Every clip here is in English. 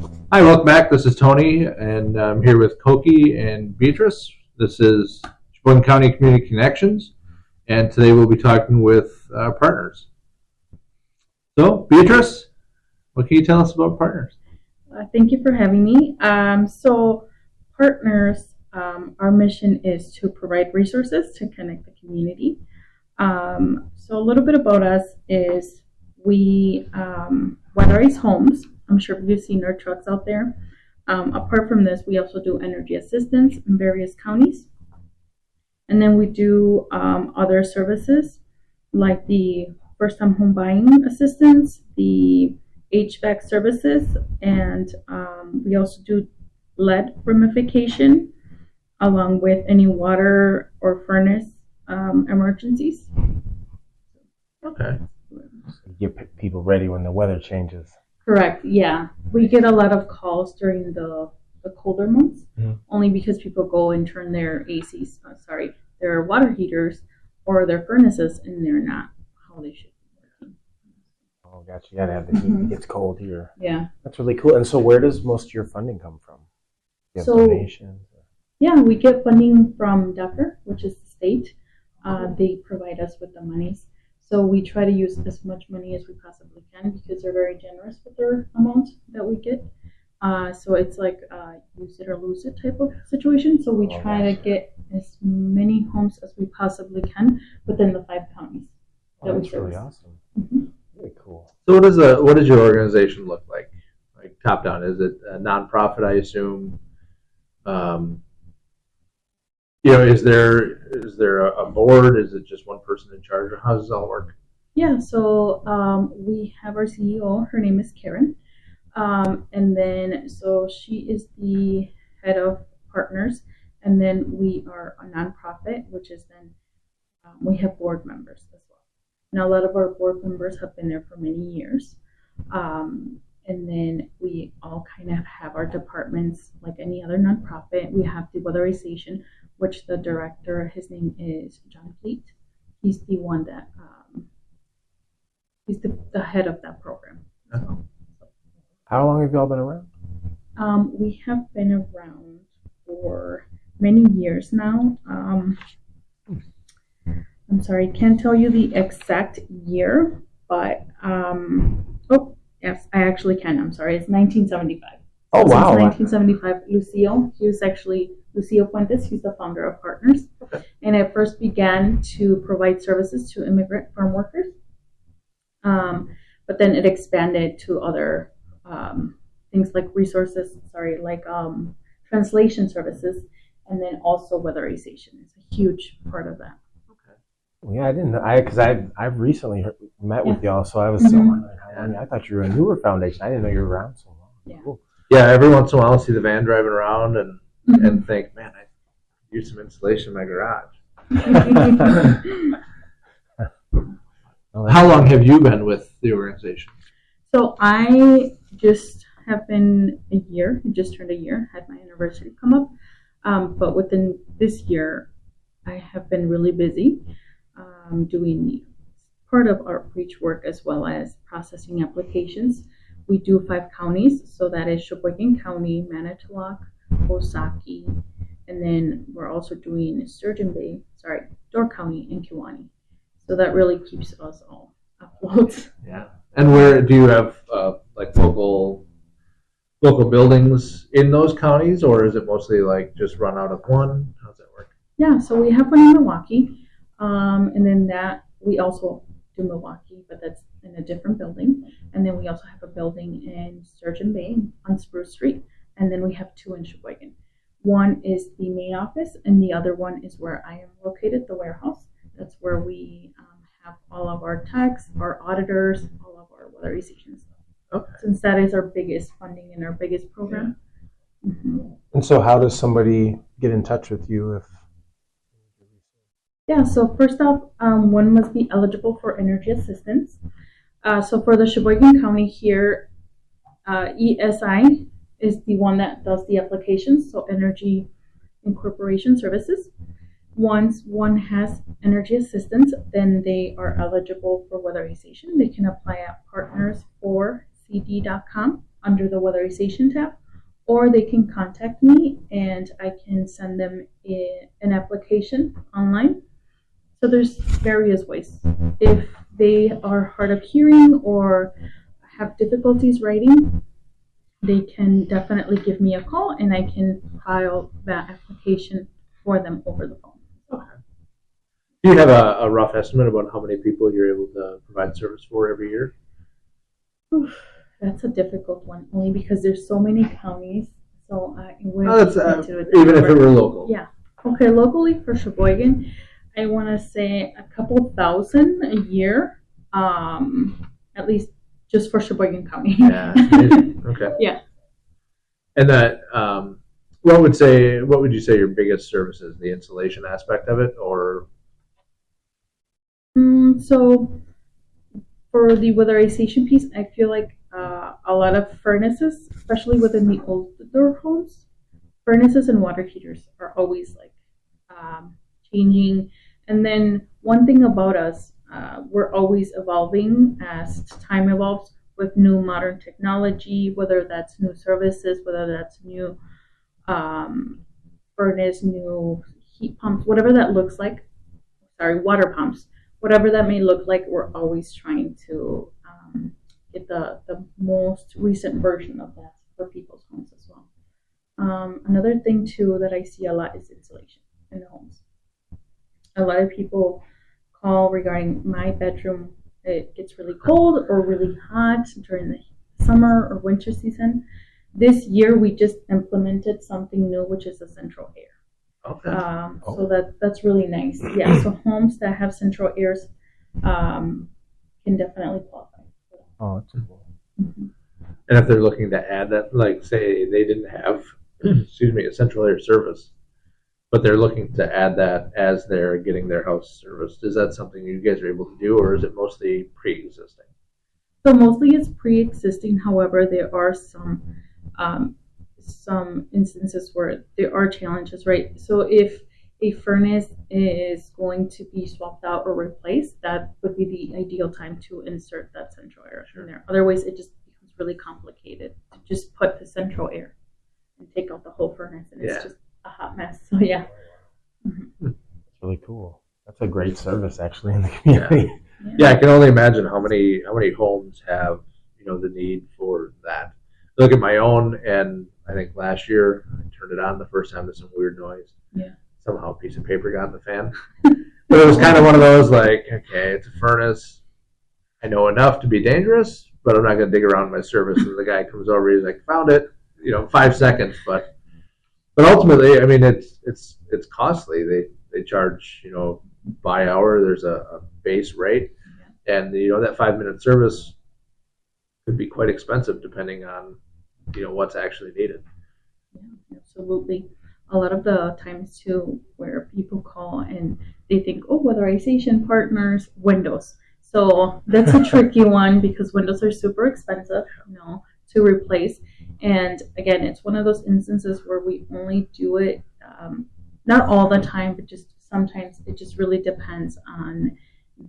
Hi, welcome back. This is Tony, and I'm here with Koki and Beatriz. This is Sheboygan County Community Connections, and today we'll be talking with partners. So, Beatriz, what can you tell us about partners? Thank you for having me. So, partners, our mission is to provide resources to connect the community. So, a little bit about us is we weatherize homes. I'm sure you've seen our trucks out there. Apart from this, we also do energy assistance in various counties. And then we do other services like the first time home buying assistance, the HVAC services, and we also do lead ramification along with any water or furnace emergencies. Okay. Get people ready when the weather changes. Correct, yeah. We get a lot of calls during the colder months, only because people go and turn their their water heaters or their furnaces, and they're not how they should be working. Oh, gotcha. You gotta have the heat. It gets cold here. Yeah. That's really cool. And so where does most of your funding come from? Do you have donations? Yeah, we get funding from DEFRA, which is the state. They provide us with the monies. So we try to use as much money as we possibly can because they're very generous with their amount that we get. So it's like use it or lose it type of situation. So we try to get as many homes as we possibly can within the 5 counties. That's really awesome. Mm-hmm. Really cool. So, what does your organization look like? Like top down, is it a nonprofit? I assume. Is there a board? Is it just one person in charge, or how does it all work? Yeah. So we have our CEO. Her name is Karen. And then, so she is the head of partners, and then we are a nonprofit, which is then we have board members as well. Now, a lot of our board members have been there for many years, and then we all kind of have our departments like any other nonprofit. We have the weatherization, which the director, his name is John Fleet. He's the one that he's the head of that program. So. How long have y'all been around? We have been around for many years now. I'm sorry, can't tell you the exact year, but yes, I actually can. I'm sorry, it's 1975. Oh, wow. Since 1975, Lucio Fuentes, he's the founder of Partners. Okay. And it first began to provide services to immigrant farm workers. But then it expanded to other things like translation services, and then also weatherization is a huge part of that. Okay. Well, yeah, I didn't know. Because I've recently met with y'all, so I was so wondering how long. I thought you were a newer foundation. I didn't know you were around so long. Yeah. Cool. Yeah, every once in a while I'll see the van driving around and think, man, I use some insulation in my garage. How long have you been with the organization? So I just have been a year. I just turned a year. Had my anniversary come up, but within this year, I have been really busy doing part of outreach work as well as processing applications. We do 5 counties, so that is Sheboygan County, Manitowoc, Osaki, and then we're also doing Door County, and Kewaunee. So that really keeps us all afloat. Yeah. And where do you have like local buildings in those counties, or is it mostly like just run out of one? How does that work? Yeah, so we have one in Milwaukee, and then that we also do Milwaukee, but that's in a different building. And then we also have a building in Sturgeon Bay on Spruce Street, and then we have 2 in Sheboygan. One is the main office, and the other one is where I am located, the warehouse. That's where we have all of our techs, our auditors, all of our weatherization stuff. Okay. Since that is our biggest funding and our biggest program. Yeah. Mm-hmm. And so how does somebody get in touch with you if... Yeah, so first off, one must be eligible for energy assistance. So for the Sheboygan County here, ESI is the one that does the applications, so Energy Incorporation Services. Once one has energy assistance, then they are eligible for weatherization. They can apply at partners4cd.com under the weatherization tab, or they can contact me and I can send them an application online. So there's various ways. If they are hard of hearing or have difficulties writing, they can definitely give me a call and I can file that application for them over the phone. Do you have a rough estimate about how many people you're able to provide service for every year? Oof, that's a difficult one, only because there's so many counties. So even if it were local. Yeah. Okay, locally for Sheboygan, I want to say a couple thousand a year, at least just for Sheboygan County. Yeah. Okay. Yeah. And that, what would you say your biggest service is? The installation aspect of it, or? So for the weatherization piece, I feel like a lot of furnaces, especially within the older homes, furnaces and water heaters are always like changing. And then one thing about us, we're always evolving as time evolves with new modern technology, whether that's new services, whether that's new furnace, new heat pumps, whatever that looks like. Sorry, water pumps. Whatever that may look like, we're always trying to get the most recent version of that for people's homes as well. Another thing too that I see a lot is insulation in the homes. A lot of people call regarding my bedroom. It gets really cold or really hot during the summer or winter season. This year we just implemented something new, which is the central air. Okay. So that's really nice. Yeah. So homes that have central airs can definitely qualify for that. Oh, that's cool. Mm-hmm. And if they're looking to add that, like say they didn't have, a central air service, but they're looking to add that as they're getting their house serviced, is that something you guys are able to do, or is it mostly pre-existing? So mostly it's pre-existing. However, there are some instances where there are challenges, right? So if a furnace is going to be swapped out or replaced, that would be the ideal time to insert that central air in there. Otherwise, it just becomes really complicated to just put the central air and take out the whole furnace, and it's just a hot mess. So yeah. Mm-hmm. That's really cool. That's a great service, actually, in the community. Yeah, I can only imagine how many homes have the need for that. Look at my own, and I think last year I turned it on the first time to some weird noise. Yeah. Somehow a piece of paper got in the fan. But it was kind of one of those like, okay, it's a furnace. I know enough to be dangerous, but I'm not going to dig around my service. And the guy comes over, he's like, found it, 5 seconds. But ultimately, I mean, it's costly. They charge, by hour. There's a base rate, and that 5-minute service could be quite expensive depending on what's actually needed. Yeah, absolutely. A lot of the times too, where people call and they think, oh, weatherization partners, windows. So that's a tricky one because windows are super expensive, to replace. And again, it's one of those instances where we only do it, not all the time, but just sometimes it just really depends on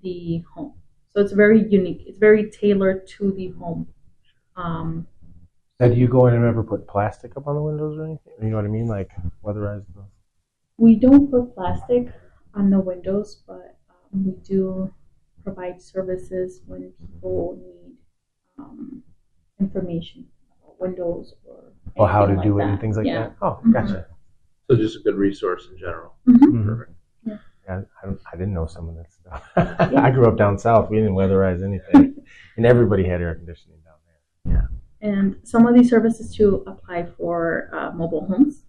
the home. So it's very unique. It's very tailored to the home. Now, do you go in and ever put plastic up on the windows or anything? You know what I mean? Like weatherize them? We don't put plastic on the windows, but we do provide services when people need information about windows or how to like do it that. and things like Yeah. that? Oh, gotcha. So just a good resource in general. Mm-hmm. Perfect. Yeah, I didn't know some of that stuff. I grew up down south. We didn't weatherize anything. And everybody had air conditioning down there. Yeah. And some of these services too apply for mobile homes.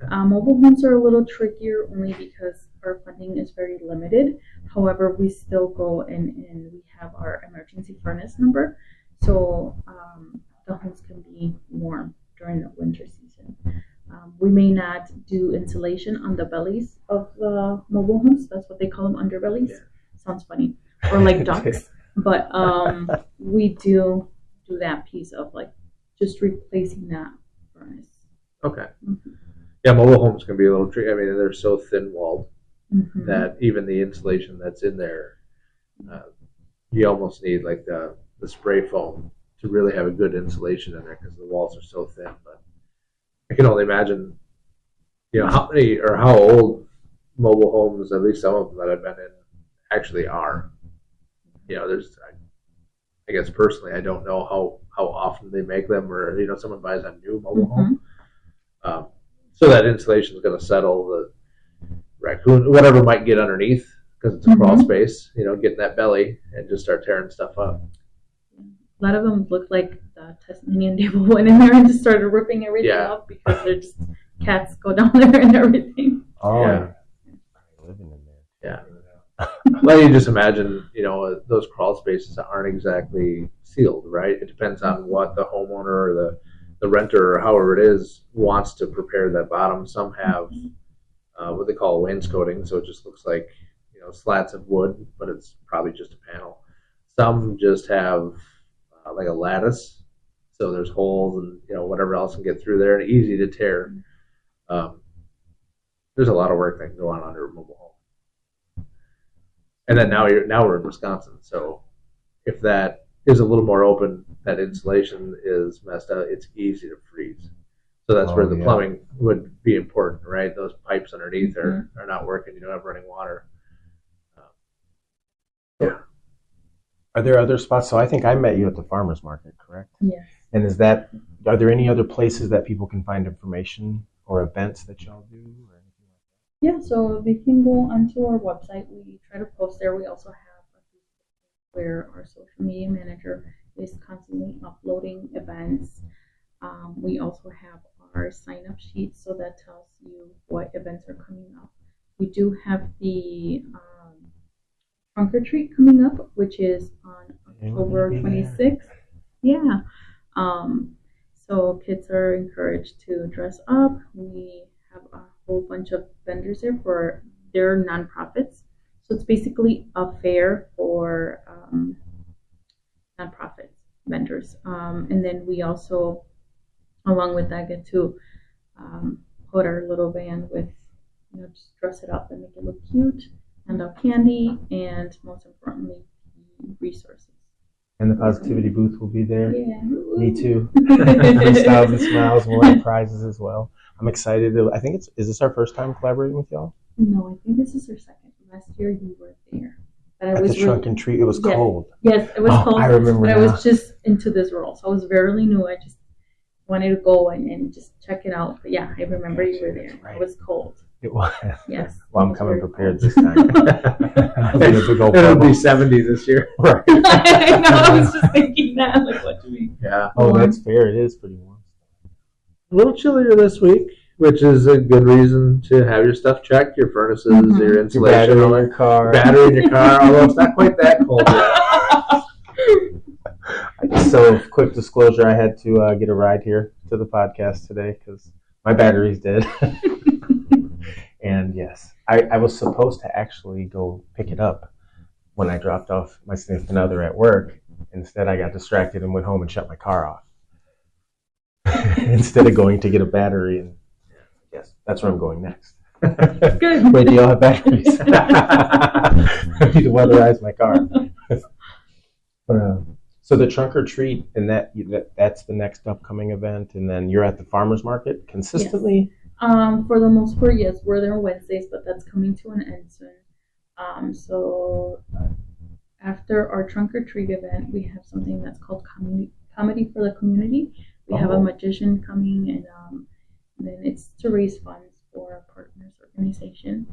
Mobile homes are a little trickier only because our funding is very limited. However, we still go and we have our emergency furnace number. So the homes can be warm during the winter season. We may not do insulation on the bellies of the mobile homes. That's what they call them, underbellies. Yeah. Sounds funny. Or like ducts. But we do that piece of like just replacing that furnace. Okay. Mm-hmm. Yeah, mobile homes can be a little tricky. I mean, they're so thin-walled Mm-hmm. that even the insulation that's in there, you almost need like the spray foam to really have a good insulation in there because the walls are so thin. But I can only imagine, how many or how old mobile homes, at least some of them that I've been in, actually are. There's, I guess personally, I don't know how often they make them, or someone buys a new mobile home, so that insulation is going to settle the raccoon, whatever might get underneath, because it's a crawl space. Get in that belly and just start tearing stuff up. A lot of them look like the Tasmanian devil went in there and just started ripping everything up because they're just cats go down there and everything. Oh, yeah. Living in there. Yeah. Well, you just imagine, those crawl spaces aren't exactly sealed, right? It depends on what the homeowner or the renter or however it is wants to prepare that bottom. Some have what they call wainscoting, so it just looks like slats of wood, but it's probably just a panel. Some just have like a lattice, so there's holes and whatever else can get through there and easy to tear. There's a lot of work that can go on under a mobile home. And then now we're in Wisconsin, so if that is a little more open, that insulation is messed up, it's easy to freeze. So that's where the plumbing would be important, right? Those pipes underneath are not working. You don't have running water. Yeah. Are there other spots? So I think I met you at the farmers market, correct? Yes. And are there any other places that people can find information or events that y'all do? Or anything like that? Yeah, so they can go onto our website. We try to post there. We also have a Facebook where our social media manager is constantly uploading events. We also have our sign-up sheet, so that tells you what events are coming up. We do have the trunk or treat coming up, which is on October 26th. Yeah. So kids are encouraged to dress up. We have a whole bunch of vendors there for their nonprofits. So it's basically a fair for nonprofit vendors. And then we also, along with that, get to put our little van with, just dress it up and make it look cute, hand out candy, and most importantly, resources. And the positivity booth will be there. Yeah. Me too. Styles and Smiles, more prizes as well. I'm excited. I think is this our first time collaborating with y'all? No, I think this is our second. Last year you were there. But At the trunk and treat, it was cold. Yes, it was cold. I remember But now. I was just into this role, so I was very new. I just wanted to go and just check it out. But yeah, I remember you were there. Right. It was cold. It was. Yes. Well, I'm coming prepared this time. It'll be 70 this year. Right. I know, I was just thinking that. Like, what do we? Yeah. Oh, that's fair. It is pretty warm. A little chillier this week, which is a good reason to have your stuff checked, your furnaces, your Your insulation, battery in your car. battery in your car, although it's not quite that cold yet. So, quick disclosure, I had to get a ride here to the podcast today because my battery's dead. And yes, I was supposed to actually go pick it up when I dropped off my significant other at work. Instead, I got distracted and went home and shut my car off. Instead of going to get a battery. And yes, that's where I'm going next. Good. Wait, do y'all have batteries? I need to weatherize my car. So the trunk or treat, and that's the next upcoming event, and then you're at the farmers market consistently? Yes. For the most part, yes, we're there on Wednesdays, but that's coming to an end soon. So after our trunk or treat event, we have something that's called Comedy for the Community. We have a magician coming, and then it's to raise funds for our partners organization.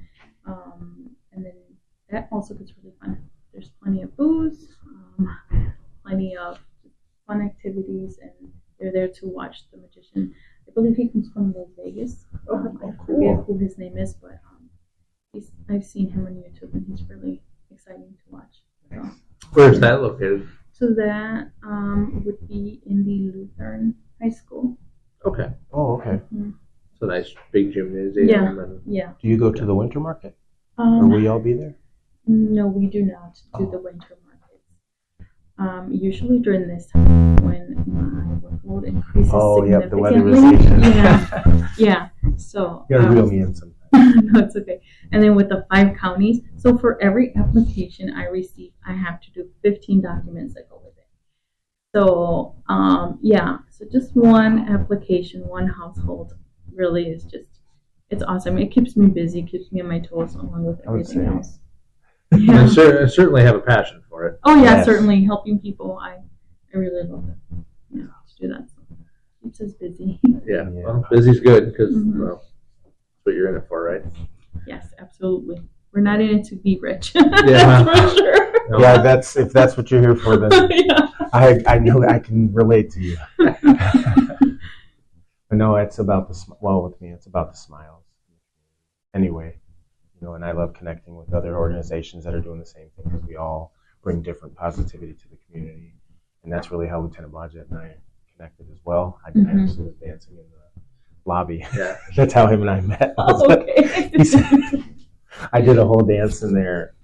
And then that also gets really fun. There's plenty of booze, plenty of fun activities, and they're there to watch the magician. I believe he comes from Las Vegas. I forget who his name is, but I've seen him on YouTube, and he's really exciting to watch. So. Where's that located? So that would be in the Lutheran High School. Okay. Oh, okay. Mm-hmm. So nice big gymnasium. Yeah. And Yeah. Do you go to the winter market? Or will y'all be there? No, we do not do the winter markets. Usually during this time when my workload increases significantly. The weatherization. Yeah. Yeah. So You gotta reel me in sometimes. no, it's okay. And then with the 5 counties, so for every application I receive, I have to do 15 documents that go with it. So so just one application, one household really is just, it's awesome. It keeps me busy, keeps me on my toes along with everything else. Yeah. I certainly have a passion for it. Oh yeah, certainly helping people. I really love it. Yeah, to do that. So it keeps us busy. Yeah, well, busy's good because well, that's what you're in it for, right? Yes, absolutely. We're not in it to be rich. Yeah. That's for sure. No. Yeah, if that's what you're here for, then Yeah. I know I can relate to you. But no, it's about with me, it's about the smiles. Anyway, and I love connecting with other organizations that are doing the same thing because we all bring different positivity to the community, and that's really how Lieutenant Blodgett and I connected as well. I actually was dancing in the lobby. Yeah, that's how him and I met. Okay. I did a whole dance in there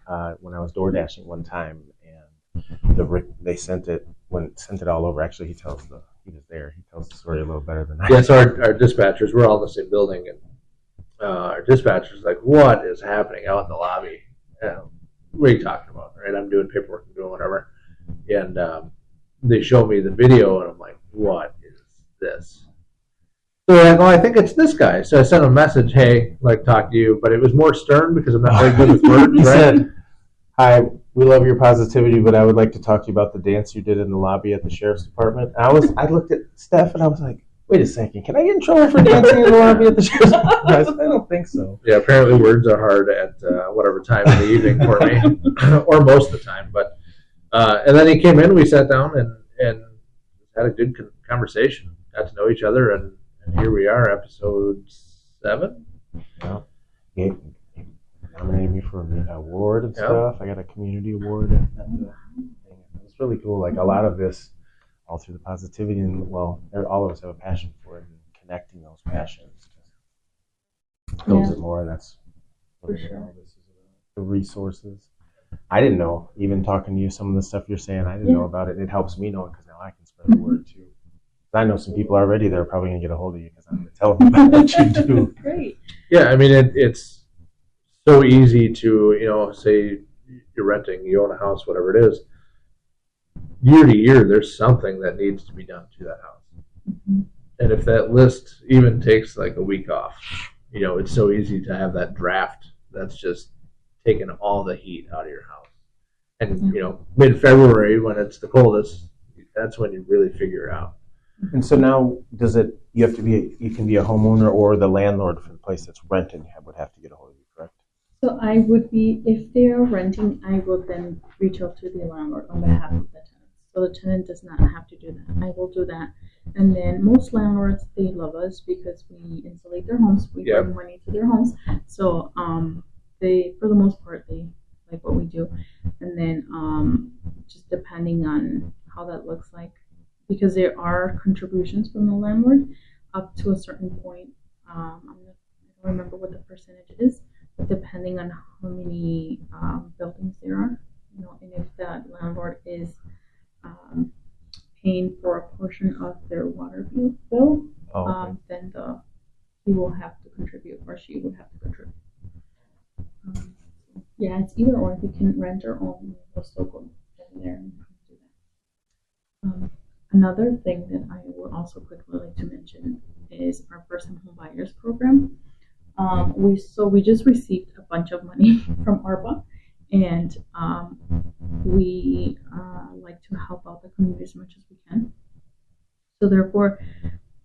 when I was door dashing one time, and they sent it all over. Actually, he was there. He tells the story a little better than I. Yeah, so our dispatchers, we're all in the same building, and our dispatcher's like, "What is happening out in the lobby? What are you talking about?" Right? I'm doing paperwork and doing whatever, and they show me the video, and I'm like, "What is this?" So they're like, "Oh, I think it's this guy." So I sent him a message, "Hey, I'd like to talk to you," but it was more stern because I'm not very good with words. He said, "Hi, we love your positivity, but I would like to talk to you about the dance you did in the lobby at the sheriff's department." And I looked at Steph and I was like, "Wait a second, can I get in trouble for dancing in the lobby at the sheriff's department?" I said, "I don't think so." Yeah, apparently words are hard at whatever time in the evening for me, or most of the time. But and then he came in, we sat down and had a good conversation, got to know each other, and here we are, episode 7. Yeah. He nominated me for an award and stuff. I got a community award at the thing. It was really cool. Like a lot of this, all through the positivity, and all of us have a passion for it, and connecting those passions builds it more. And that's what all this is about. The resources. I didn't know, even talking to you, some of the stuff you're saying, I didn't know about it. And it helps me know it because now I can spread the word too. I know some people already that are probably going to get a hold of you because I'm going to tell them about what you do. Great. Yeah, I mean, it's so easy to, say you're renting, you own a house, whatever it is. Year to year, there's something that needs to be done to that house. Mm-hmm. And if that list even takes like a week off, it's so easy to have that draft that's just taking all the heat out of your house. And, mid-February, when it's the coldest, that's when you really figure it out. And so now, you can be a homeowner or the landlord for the place that's rented would have to get a hold of you, correct? So I would be, if they are renting, I will then reach out to the landlord on behalf of the tenant. So the tenant does not have to do that. I will do that. And then most landlords, they love us because we insulate their homes. We bring money to their homes. So they, for the most part, they like what we do. And then just depending on how that looks like, because there are contributions from the landlord up to a certain point. I don't remember what the percentage is, but depending on how many buildings there are, and if that landlord is paying for a portion of their water bill, then he will have to contribute, or she would have to contribute. It's either or. If we can rent or own, we'll still go in there and do that. Another thing that I would also quickly like to mention is our first-time home buyers program. We just received a bunch of money from ARPA, and we like to help out the community as much as we can. So therefore,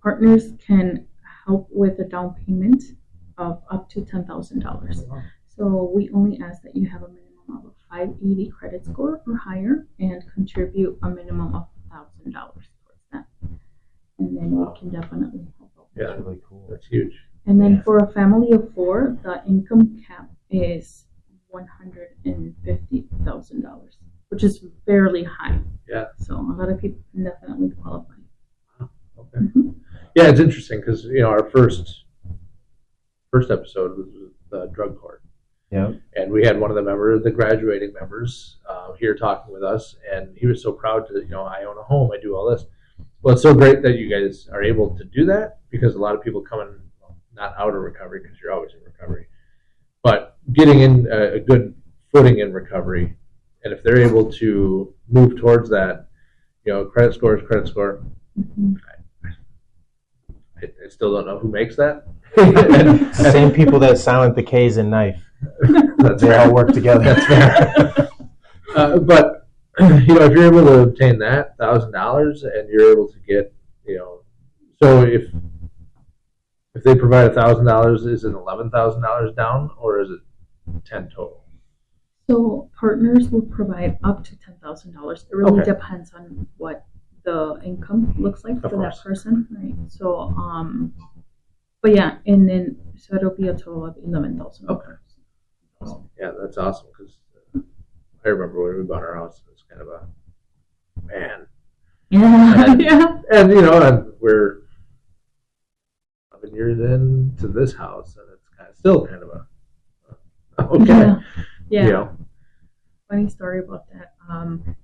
partners can help with a down payment of up to $10,000. So we only ask that you have a minimum of a 580 credit score or higher and contribute a minimum of $1,000 towards that. And then we can definitely help out. Yeah, that's really cool. That's huge. And then for a family of 4, the income cap is $150,000, which is fairly high. Yeah. So a lot of people can definitely qualify. Okay. Mm-hmm. Yeah, it's interesting because our first episode was the drug court. Yeah. And we had one of the graduating members here talking with us, and he was so proud to, I own a home, I do all this. Well, it's so great that you guys are able to do that because a lot of people come in, not out of recovery because you're always in recovery, but getting in a good footing in recovery. And if they're able to move towards that, credit score is credit score. Mhm. I still don't know who makes that. Same people that silent the K's in knife. That's They fair. all work together. That's fair. But if you're able to obtain that $1,000 and you're able to get, so if they provide $1,000, is it $11,000 down or is it 10 total? So partners will provide up to $10,000. It really Okay. depends on what the income looks like Of for that course. person, right? So, but yeah, and then so it'll be a total of $11,000. Okay. Yeah, that's awesome because I remember when we bought our house, it was kind of a man. Yeah, And, yeah. and and we're 11 years into this house, and it's still kind of a okay. Yeah. Yeah. You know, Funny story about that.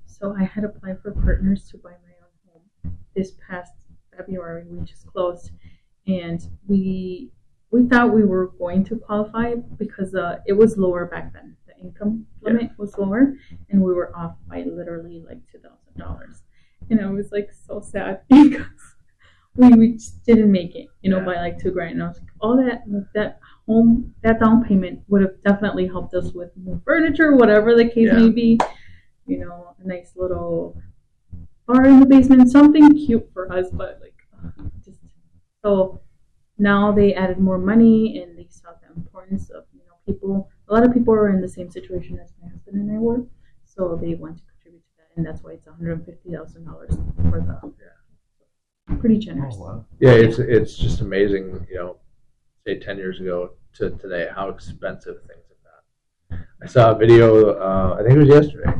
So I had applied for partners to buy my own home this past February. We just closed, and we thought we were going to qualify because it was lower back then. The income limit was lower, and we were off by literally like $2,000. And I was like so sad because we just didn't make it, by like $2,000. And I was like, all that down payment would have definitely helped us with more furniture, whatever the case may be. A nice little bar in the basement, something cute for us, but just so now they added more money and they saw the importance of people. A lot of people are in the same situation as my husband and I were, so they want to contribute to that, and that's why it's $150,000 for the. Pretty generous. Oh, wow. yeah, it's just amazing. Say 10 years ago to today, how expensive things have gotten. I saw a video. I think it was yesterday.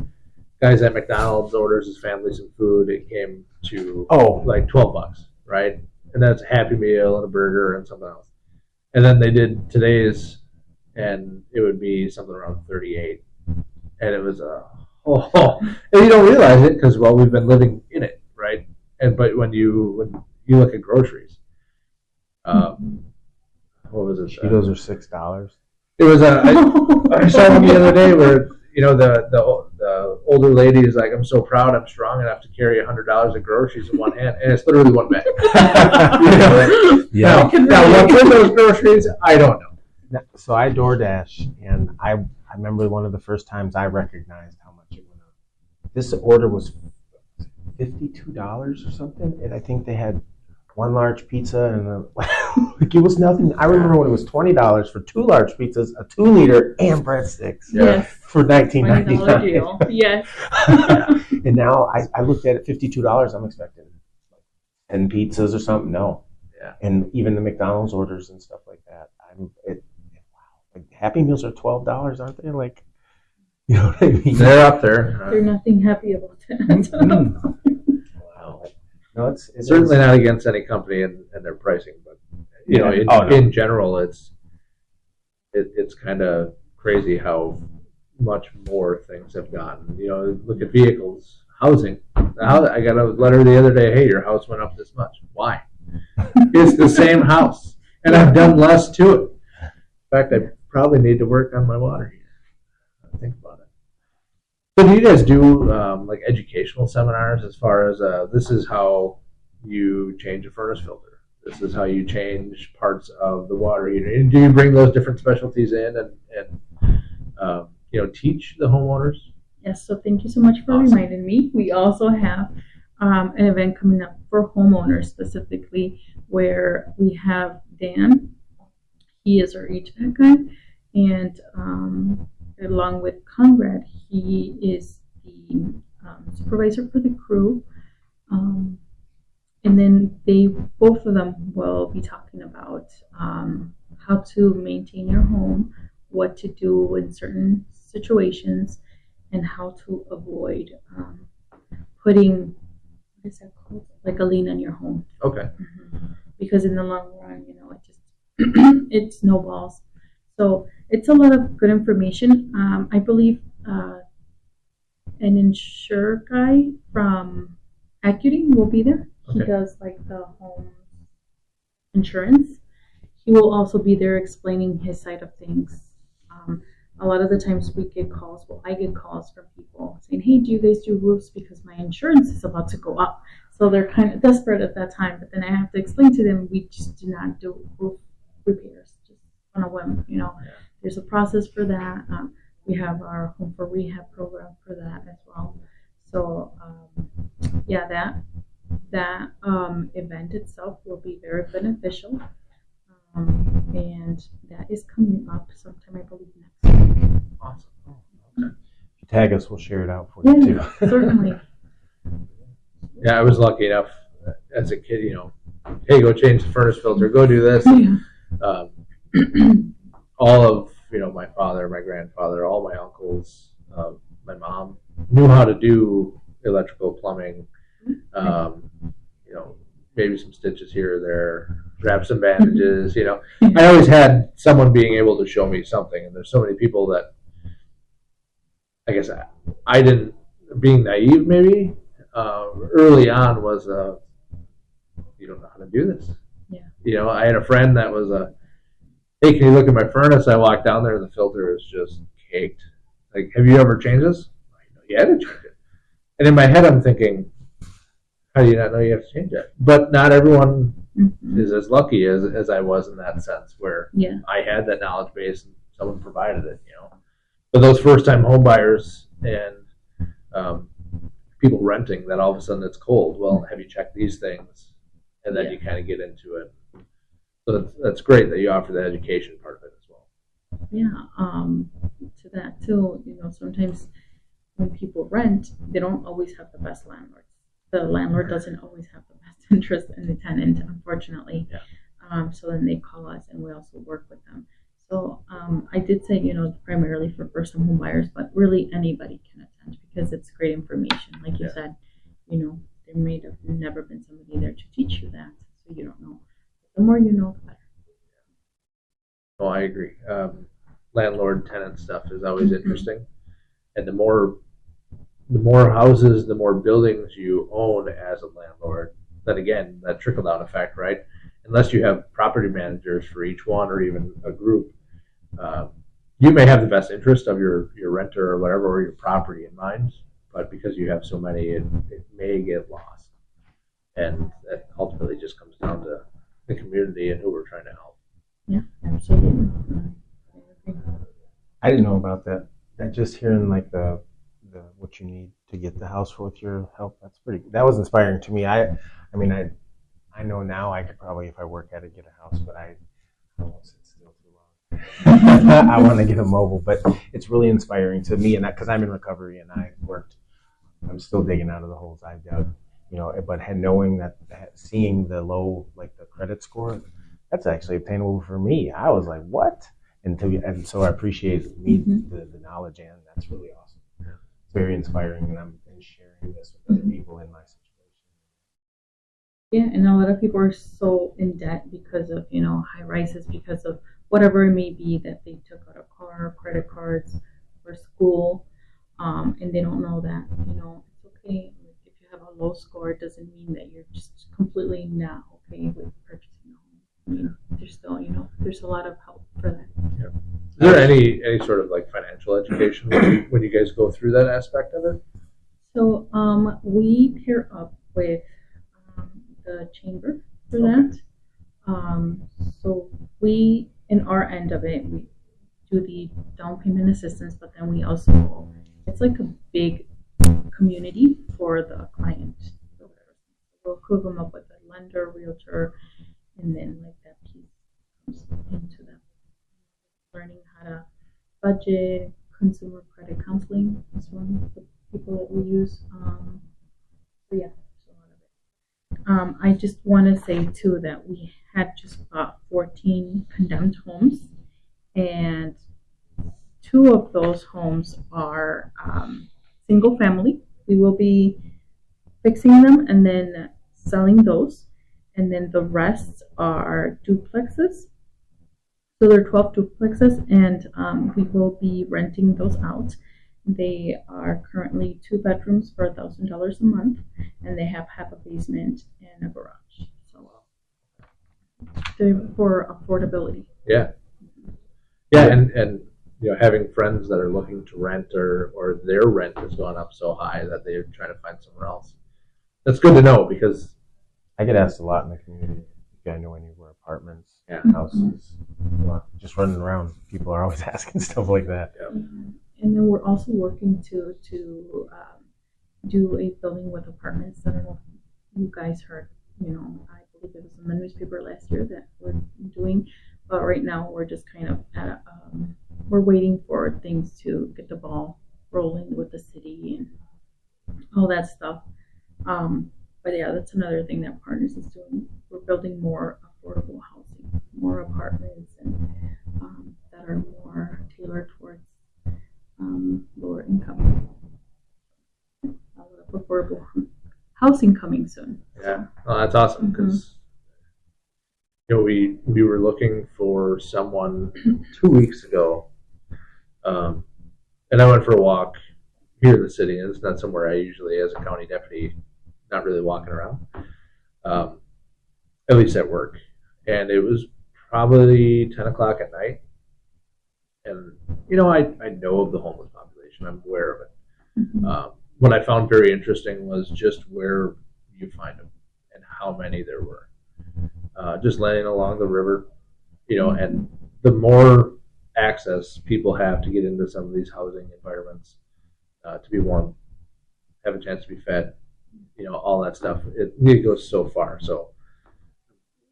Guys at McDonald's orders his family some food. It came to like $12, right? And that's a Happy Meal and a burger and something else. And then they did today's, and it would be something around 38. And it was and you don't realize it because we've been living in it, right? But when you look at groceries, what was it? Cheetos are $6. It was I saw one the other day where the older lady is like, I'm so proud I'm strong enough to carry $100 of groceries in one hand, and it's literally one bag. Yeah. Now what's in those groceries? I don't know. So I DoorDash, and I remember one of the first times I recognized how much it went up. This order was $52 or something, and I think they had one large pizza and like it was nothing. I remember when it was $20 for two large pizzas, a 2-liter, and breadsticks. Yes. For $19.99. Deal. Yes. And now I looked at it, $52. I'm expecting 10 pizzas or something. No. Yeah. And even the McDonald's orders and stuff like that. Wow. Like Happy Meals are $12, aren't they? Like, you know what I mean? They're up there. They're nothing happy about that. Wow. No, it's Certainly not against any company and their pricing, but in general, it's kind of crazy how much more things have gotten. Look at vehicles, housing. I got a letter the other day. Hey, your house went up this much. Why? It's the same house, and I've done less to it. In fact, I probably need to work on my water heater. Think about it. So do you guys do like educational seminars as far as this is how you change a furnace filter? This is how you change parts of the water heater. And do you bring those different specialties in and teach the homeowners? Yes, so thank you so much for reminding me. We also have an event coming up for homeowners specifically where we have Dan. He is our HVAC guy, and along with Conrad, he is the supervisor for the crew. And then both of them will be talking about how to maintain your home, what to do in certain situations, and how to avoid putting, what is that called? Like a lien on your home. Okay. Because in the long run, it just it snowballs. So it's a lot of good information. I believe an insurer guy from Acuity will be there. He does like the home insurance. He will also be there explaining his side of things. a lot of the times we get calls, well, I get calls from people saying, hey, do you guys do roofs because my insurance is about to go up? So they're kind of desperate at that time, but then I have to explain to them we just do not do roof repairs just on a whim. There's a process for that. We have our home for rehab program for that as well. So yeah, that event itself will be very beneficial, and that is coming up sometime, I believe, next week. Awesome. Oh, okay. If you tag us, we'll share it out for you too. Certainly. Yeah, I was lucky enough as a kid, hey, go change the furnace filter, go do this. Yeah. All of my father, my grandfather, all my uncles, my mom knew how to do electrical, plumbing. Maybe some stitches here or there, wrap some bandages. I always had someone being able to show me something, and there's so many people that I guess I didn't, being naive maybe early on was you don't know how to do this. Yeah. I had a friend that was hey, can you look at my furnace? I walked down there and the filter is just caked. Like, have you ever changed this? You had to change it. And in my head, I'm thinking, how do you not know you have to change it? But not everyone is as lucky as I was in that sense, where I had that knowledge base and someone provided it. But those first-time home buyers and people renting, that all of a sudden it's cold. Well, have you checked these things? And then you kind of get into it. So that's great that you offer the education part of it as well. Yeah. To that too, sometimes when people rent, they don't always have the best landlords. The landlord doesn't always have the best interest in the tenant, unfortunately. Yeah. So then they call us, and we also work with them. So I did say, primarily for first-time home buyers, but really anybody can attend because it's great information. Like you said, there may have never been somebody there to teach you that, so you don't know. The more you know, the better. Oh, I agree. Landlord-tenant stuff is always interesting, and the more houses, the more buildings you own as a landlord, then again, that trickle-down effect, right? Unless you have property managers for each one or even a group, you may have the best interest of your renter or whatever, or your property in mind, but because you have so many, it may get lost. And that ultimately just comes down to the community and who we're trying to help. Yeah, absolutely. I didn't know about that. That just hearing like the what you need to get the house with your help, that was inspiring to me. I know now I could probably, if I work at it, get a house, but I won't sit still too long. I want to get a mobile, but it's really inspiring to me, and because I'm in recovery and I'm still digging out of the holes I've dug, but knowing that, seeing the low, like the credit score, that's actually obtainable for me. I was like, what? And so I appreciate the knowledge, and that's really awesome. It's very inspiring, and I'm sharing this with other people in my situation. Yeah, and a lot of people are so in debt because of, high rises, because of whatever it may be that they took out a car, credit cards, or school, and they don't know that, it's okay. If you have a low score, it doesn't mean that you're just completely not okay with purchasing a home. I mean, there's still, there's a lot of help for that. Yeah. Is there any sort of like financial education when you guys go through that aspect of it? So we pair up with the chamber for that. So we, in our end of it, we do the down payment assistance, but then we also, it's like a big community for the client. So we'll hook them up with a lender, realtor, and then like that piece comes into that. Learning how to budget, consumer credit counseling is one of the people that we use. So yeah, there's a lot of it. I just want to say too that we had just bought 14 condemned homes, and 2 of those homes are single family. We will be fixing them and then selling those, and then the rest are duplexes. So there are 12 duplexes, and we will be renting those out. They are currently 2 bedrooms for $1,000 a month, and they have half a basement and a garage. So they're for affordability. Yeah, and having friends that are looking to rent or their rent has gone up so high that they're trying to find somewhere else. That's good to know because I get asked a lot in the community. If you guys know anywhere apartments, houses, just running around. People are always asking stuff like that. Yeah. And then we're also working to do a building with apartments. I don't know if you guys heard. I believe it was in the newspaper last year that we're doing. But right now we're just kind of we're waiting for things to get the ball rolling with the city and all that stuff. But yeah, that's another thing that Partners is doing. We're building more affordable housing, more apartments, and that are more tailored towards lower income. A lot of affordable housing coming soon. Yeah, well, that's awesome because we were looking for someone 2 weeks ago, and I went for a walk here in the city, and it's not somewhere I usually, as a county deputy, not really walking around, at least at work. And it was probably 10 o'clock at night. And, I know of the homeless population. I'm aware of it. What I found very interesting was just where you find them and how many there were. Just laying along the river, and the more access people have to get into some of these housing environments, to be warm, have a chance to be fed, all that stuff, it goes so far. So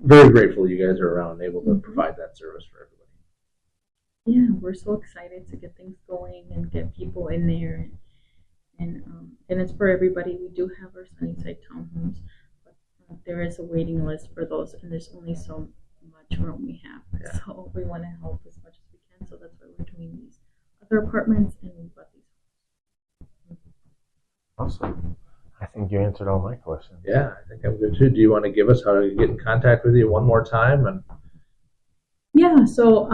very grateful you guys are around and able to provide that service for everybody. Yeah, we're so excited to get things going and get people in there. And it's for everybody. We do have our Sunnyside townhomes, but there is a waiting list for those, and there's only so much room we have. Yeah. So we want to help as much as we can. So that's why we're doing these other apartments, and we've got these. Awesome. I think you answered all my questions. Yeah, I think I'm good too. Do you want to give us how to get in contact with you one more time? Yeah, so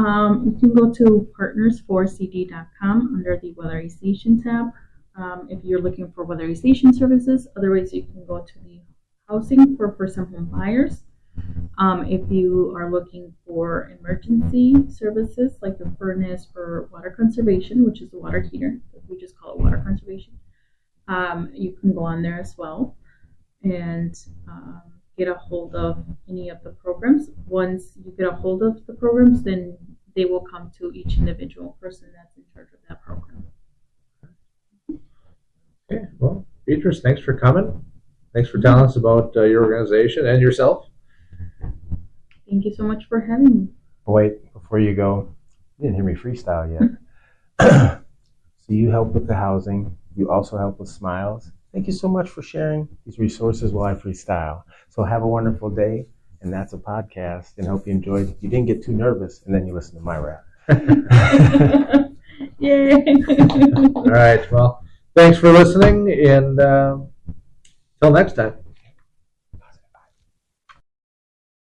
you can go to partners4cd.com under the weatherization tab. If you're looking for weatherization services, otherwise you can go to the housing for first-time home buyers. If you are looking for emergency services like a furnace for water conservation, which is a water heater, we just call it water conservation, you can go on there as well and get a hold of any of the programs. Once you get a hold of the programs, then they will come to each individual person that's in charge of that program. Okay, well, Beatriz, thanks for coming. Thanks for telling us about your organization and yourself. Thank you so much for having me. Wait, before you go, you didn't hear me freestyle yet. So you help with the housing. You also help with Smiles. Thank you so much for sharing these resources while I freestyle. So have a wonderful day. And that's a podcast. And hope you enjoyed. You didn't get too nervous, and then you listen to my rap. Yay. All right. Well, thanks for listening. And till next time.